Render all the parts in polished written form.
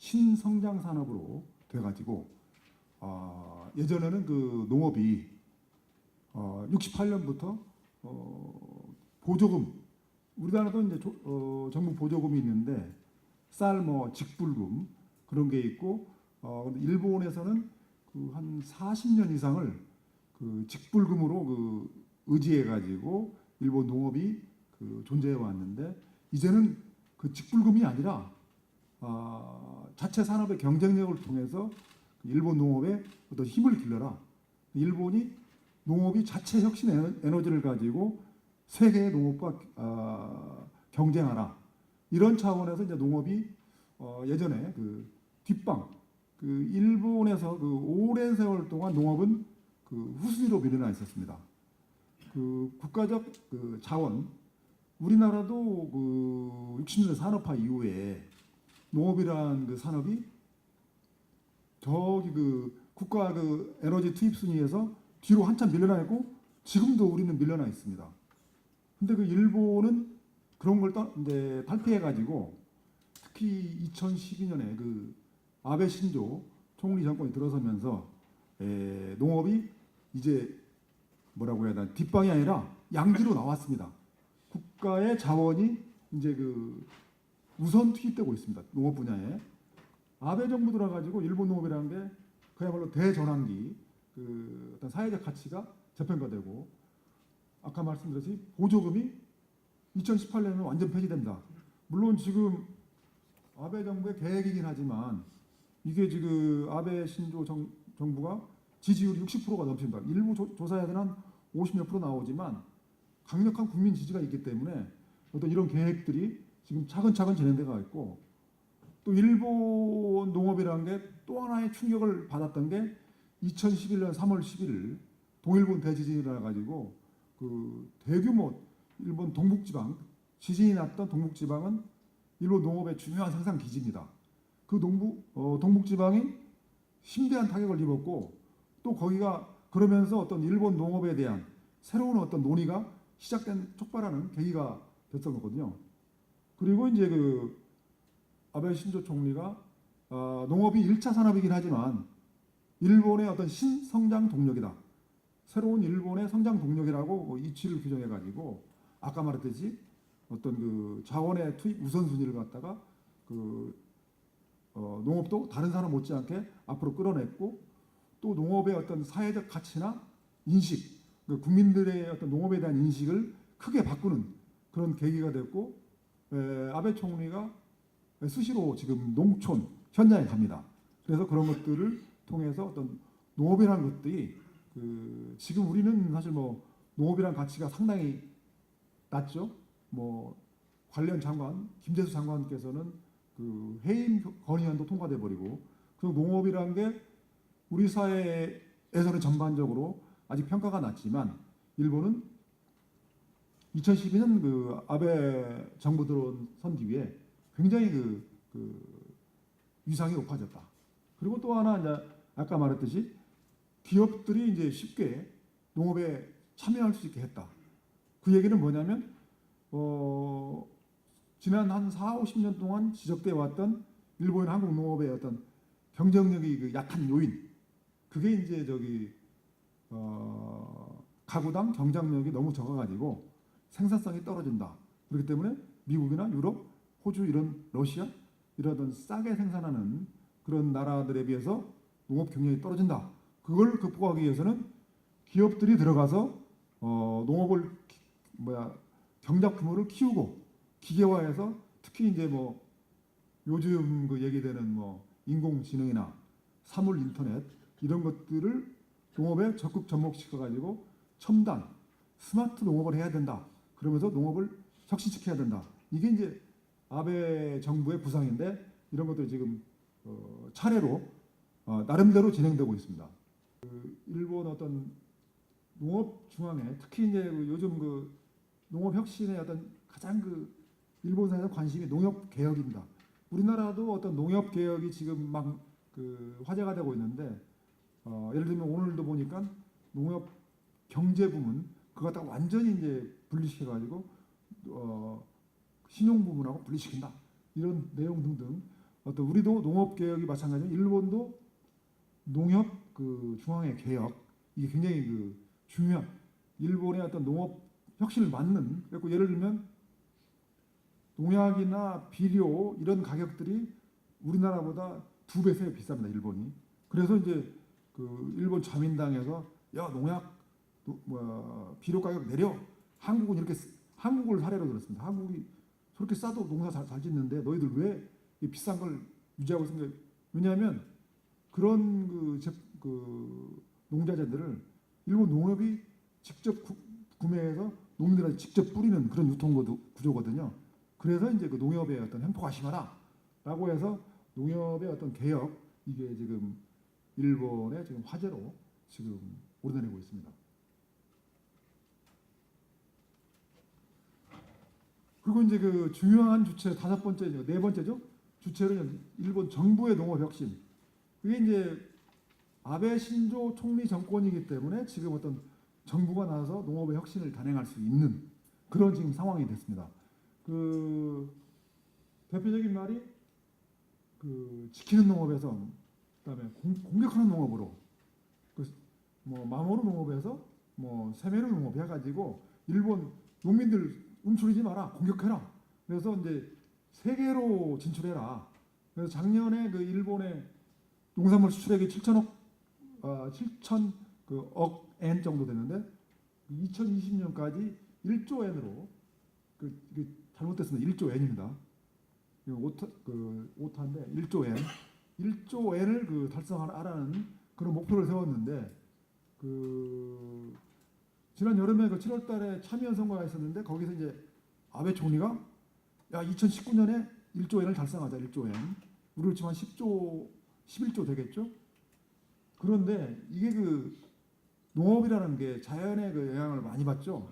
신성장 산업으로 돼가지고 예전에는 그 농업이 68년부터 보조금, 우리나라도 이제 정부 보조금이 있는데 쌀 뭐 직불금 그런 게 있고 근데 일본에서는 그 한 40년 이상을 그 직불금으로 그 의지해 가지고 일본 농업이 그 존재해 왔는데 이제는 그 직불금이 아니라 자체 산업의 경쟁력을 통해서 일본 농업에 어떤 힘을 길러라. 일본이 농업이 자체 혁신 에너지를 가지고 세계의 농업과 경쟁하라. 이런 차원에서 이제 농업이 예전에 그 뒷방, 그 일본에서 그 오랜 세월 동안 농업은 그 후순위로 밀려나 있었습니다. 그 국가적 그 자원, 우리나라도 그 60년대 산업화 이후에 농업이란 그 산업이 저기 그 국가 그 에너지 투입 순위에서 뒤로 한참 밀려나 있고 지금도 우리는 밀려나 있습니다. 근데 그 일본은 그런 걸 이제 탈피해 가지고 특히 2012년에 그 아베 신조 총리 정권이 들어서면서 농업이 이제 뭐라고 해야 되나 뒷방이 아니라 양지로 나왔습니다. 국가의 자원이 이제 그 우선 투입되고 있습니다. 농업 분야에. 아베 정부 들어가지고 일본 농업이라는 게 그야말로 대전환기, 그 어떤 사회적 가치가 재평가되고 아까 말씀드렸듯이 보조금이 2018년에는 완전 폐지됩니다. 물론 지금 아베 정부의 계획이긴 하지만 이게 지금 아베 신조 정부가 지지율이 60%가 넘습니다. 일부 조사에서는 한 50몇 프로 나오지만 강력한 국민 지지가 있기 때문에 어떤 이런 계획들이 지금 차근차근 진행되고 있고 또 일본 농업이라는 게 또 하나의 충격을 받았던 게 2011년 3월 11일 동일본 대지진이라 가지고 그 대규모 일본 동북지방 지진이 났던 동북지방은 일본 농업의 중요한 생산 기지입니다. 그 동북지방이 심대한 타격을 입었고 또 거기가 그러면서 어떤 일본 농업에 대한 새로운 어떤 논의가 촉발하는 계기가 됐던 거거든요. 그리고 이제 그 아베 신조 총리가 농업이 1차 산업이긴 하지만 일본의 어떤 신성장 동력이다. 새로운 일본의 성장 동력이라고 이치를 규정해 가지고 아까 말했듯이 어떤 그 자원의 투입 우선순위를 갖다가 그 농업도 다른 산업 못지않게 앞으로 끌어냈고 또 농업의 어떤 사회적 가치나 인식, 그 국민들의 어떤 농업에 대한 인식을 크게 바꾸는 그런 계기가 됐고 아베 총리가 수시로 지금 농촌 현장에 갑니다. 그래서 그런 것들을 통해서 어떤 농업이라는 것들이 그 지금 우리는 사실 뭐 농업이라는 가치가 상당히 낮죠. 뭐 관련 장관 김재수 장관께서는 그 해임 건의안도 통과돼 버리고 그 농업이라는 게 우리 사회에서는 전반적으로 아직 평가가 낮지만 일본은 2012년 그 아베 정부 들어선 뒤에 굉장히 그 위상이 높아졌다. 그리고 또 하나 이제 아까 말했듯이 기업들이 이제 쉽게 농업에 참여할 수 있게 했다. 그 얘기는 뭐냐면 지난 한 4, 50년 동안 지적돼 왔던 일본 한국 농업의 어떤 경쟁력이 그 약한 요인 그게 이제 저기 가구당 경쟁력이 너무 적어가지고 생산성이 떨어진다. 그렇기 때문에 미국이나 유럽, 호주 이런 러시아 이러던 싸게 생산하는 그런 나라들에 비해서 농업 경쟁력이 떨어진다. 그걸 극복하기 위해서는 기업들이 들어가서 농업을 경작품을 키우고 기계화해서 특히 이제 뭐 요즘 그 얘기되는 뭐 인공지능이나 사물 인터넷 이런 것들을 농업에 적극 접목시켜 가지고 첨단 스마트 농업을 해야 된다. 그러면서 농업을 혁신시켜야 된다. 이게 이제 아베 정부의 구상인데 이런 것들이 지금 차례로 나름대로 진행되고 있습니다. 그 일본 어떤 농업 중앙에 특히 이제 요즘 그 농업 혁신의 어떤 가장 그 일본 사회에서 관심이 농업 개혁입니다. 우리나라도 어떤 농업 개혁이 지금 막 그 화제가 되고 있는데 예를 들면 오늘도 보니까 농업 경제 부문 그거 갖다가 완전히 이제 분리시켜 가지고 신용 부문하고 분리시킨다 이런 내용 등등 어떤 우리도 농업 개혁이 마찬가지로 일본도 농협 그 중앙의 개혁 이게 굉장히 그 중요한 일본의 어떤 농업 혁신을 맞는 그리고 예를 들면 농약이나 비료 이런 가격들이 우리나라보다 2배, 3배 비쌉니다. 일본이. 그래서 이제 그 일본 자민당에서 야 농약 비료 가격 내려 한국은 이렇게 한국을 사례로 들었습니다. 한국이 저렇게 싸도 농사 잘 짓는데 너희들 왜 이 비싼 걸 유지하고 있는 게 왜냐하면 그런 그 농자재들을 일본 농협이 직접 구매해서 농민들한테 직접 뿌리는 그런 유통 구조거든요. 그래서 이제 그 농협의 어떤 횡포가 심하다라고 해서 농협의 어떤 개혁 이게 지금 일본의 지금 화제로 지금 오르내리고 있습니다. 그리고 이제 그 중요한 주체 다섯 번째, 네 번째죠. 주체는 일본 정부의 농업 혁신. 그게 이제 아베 신조 총리 정권이기 때문에 지금 어떤 정부가 나서서 농업의 혁신을 단행할 수 있는 그런 지금 상황이 됐습니다. 그 대표적인 말이 그 지키는 농업에서 그다음에 공격하는 농업으로 뭐 마모루 농업에서 뭐 세메루 농업 해가지고 일본 농민들 움츠리지 마라 공격해라. 그래서 이제 세계로 진출해라. 그래서 작년에 그 일본의 농산물 수출액이 7천억 엔 정도 됐는데 2020년까지 1조 엔으로 잘못됐습니다. 1조 엔입니다. 오타인데 1조 엔, 1조 엔을 그 달성하라는 그런 목표를 세웠는데 그 지난 여름에 그 7월달에 참의원 선거가 있었는데 거기서 이제 아베 총리가 야 2019년에 1조 엔을 달성하자 1조 엔. 우리로 치면 10조, 11조 되겠죠? 그런데 이게 그 농업이라는 게 자연의 그 영향을 많이 받죠.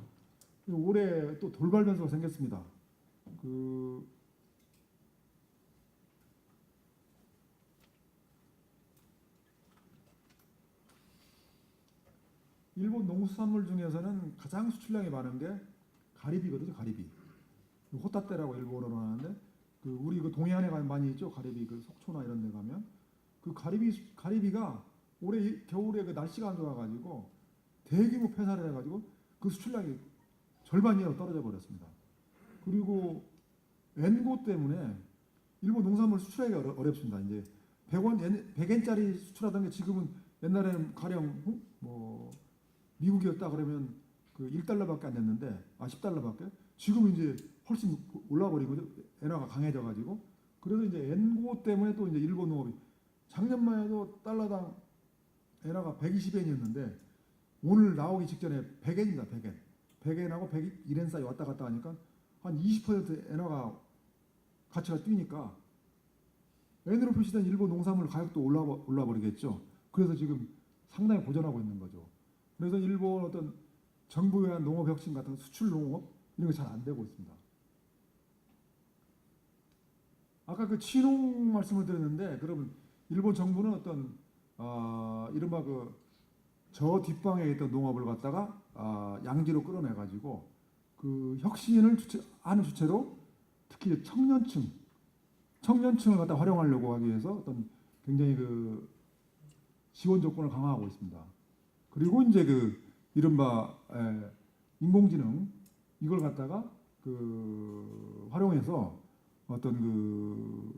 올해 또 돌발 변수가 생겼습니다. 그 일본 농수산물 중에서는 가장 수출량이 많은 게 가리비거든요. 가리비. 호타테라고 일본어로 하는데 그 우리 그 동해안에 가면 많이 있죠. 가리비 그 속초나 이런 데 가면 그 가리비가 올해 겨울에 그 날씨가 안 좋아가지고 대규모 폐사를 해가지고 그 수출량이 절반 이하로 떨어져 버렸습니다. 그리고 엔고 때문에 일본 농산물 수출하기가 어렵습니다. 이제 100엔짜리 수출하던 게 지금은 옛날에는 가령 뭐 미국이었다 그러면 그 1달러밖에 안 됐는데 10달러밖에 지금 이제 훨씬 올라버리고 엔화가 강해져가지고 그래서 이제 엔고 때문에 또 이제 일본 농업이 작년만 해도 달러당 엔화가 120엔이었는데 오늘 나오기 직전에 100엔입니다. 100엔. 100엔하고 101엔 사이 왔다 갔다 하니까 한 20% 엔화가 가치가 뛰니까 엔으로 표시된 일본 농산물 가격도 올라버리겠죠. 그래서 지금 상당히 고전하고 있는 거죠. 그래서 일본 어떤 정부에 의한 농업 혁신 같은 수출 농업 이런 게 잘 안 되고 있습니다. 아까 그 친농 말씀을 드렸는데 그러면 일본 정부는 어떤 이른바 그 저 뒷방에 있던 농업을 갖다가 양지로 끌어내 가지고 그 혁신을 하는 주체로 특히 청년층을 갖다 활용하려고 하기 위해서 어떤 굉장히 그 지원 조건을 강화하고 있습니다. 그리고 이제 그 이른바 인공지능 이걸 갖다가 그 활용해서 어떤 그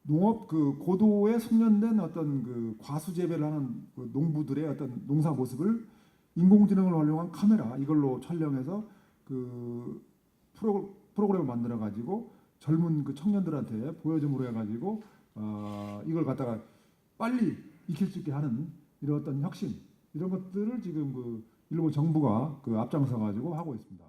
농업 그 고도에 숙련된 어떤 그 과수 재배를 하는 그 농부들의 어떤 농사 모습을 인공지능을 활용한 카메라 이걸로 촬영해서 그 프로그램을 만들어 가지고 젊은 그 청년들한테 보여줌으로 해가지고 이걸 갖다가 빨리 익힐 수 있게 하는 이런 어떤 혁신 이런 것들을 지금 그 일본 정부가 그 앞장서 가지고 하고 있습니다.